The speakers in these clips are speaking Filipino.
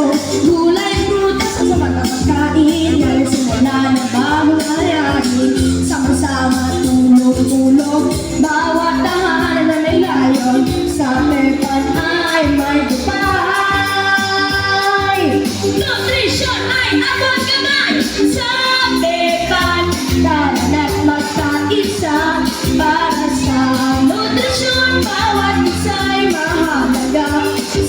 sitwasyon. Gulay, prutas at sapat na pagkain, dahil simula na bagong ayahin. Sama-sama, tulog-tulog, bawat tahanan na may layon. Sa Pepan ay may gabay. Nutrisyon ay abot kamay. Sa Pepan, tanan at magkaisa. Para sa nutrisyon, bawat isa'y mahalaga.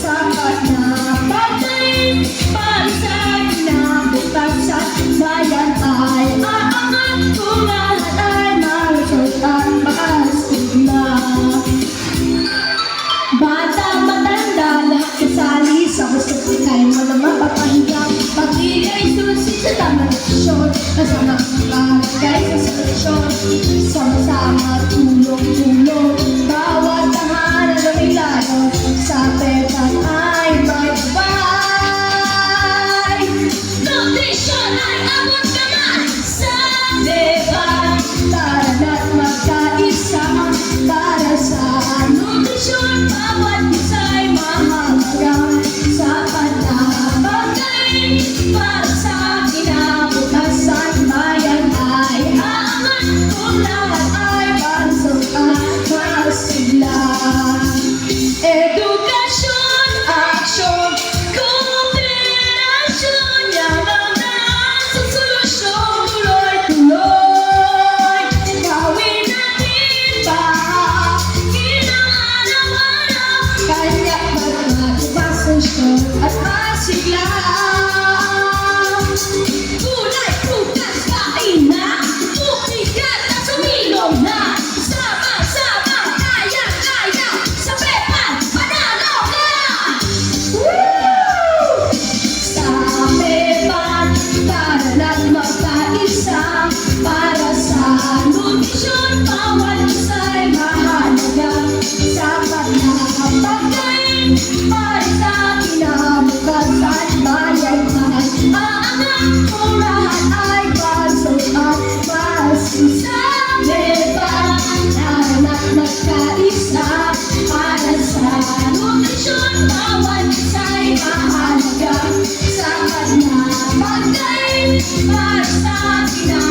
Sapat na pagkain para sa kinabukasan. Bayan ay aangat kung lahat ay malusog at makasigla. Bata, matanda, lahat kasali sa gusto kay mga mapapahiga. Pag-igay susi sa tamang desisyon, kasama ang kalagay sa solusyon. Sama-sama, tulong-tulong, bawat tahanan na may layon. Sa Pepan ay may gabay. Nutrisyon ay abot kamay. Sa Pepan, tanan at magkaisa. Para sa nutrisyon, bawat isa'y mahalaga. Sapat na pagkain para sa kinabukasan. Bayan ay aangat kung lahat ay bansog at masigla. Edukasyon, aksyon, kooperasyon, yaman na sa solusyon. Tuloy-tuloy, gawin natin ba kinang-araw-araw? Kaya magpapasensyon at masigla. Gulay, prutas, kain na, bumigat at sumilong na. Sama-sama, kaya-kaya, sa Pepan, panalo ka! Woo! Sa Pepan, tanan at magkaisa. Para sa nutrisyon, bawat isa'y mahalaga. Sapat na pagkain para sa kinabukasan. Bayan ay aangat kung lahat ay bansog at masigla. Sa Pepan, tanan at magkaisa. Para sa nutrisyon, bawat isa'y mahalaga. Sapat na pagkain para sa kinabukasan.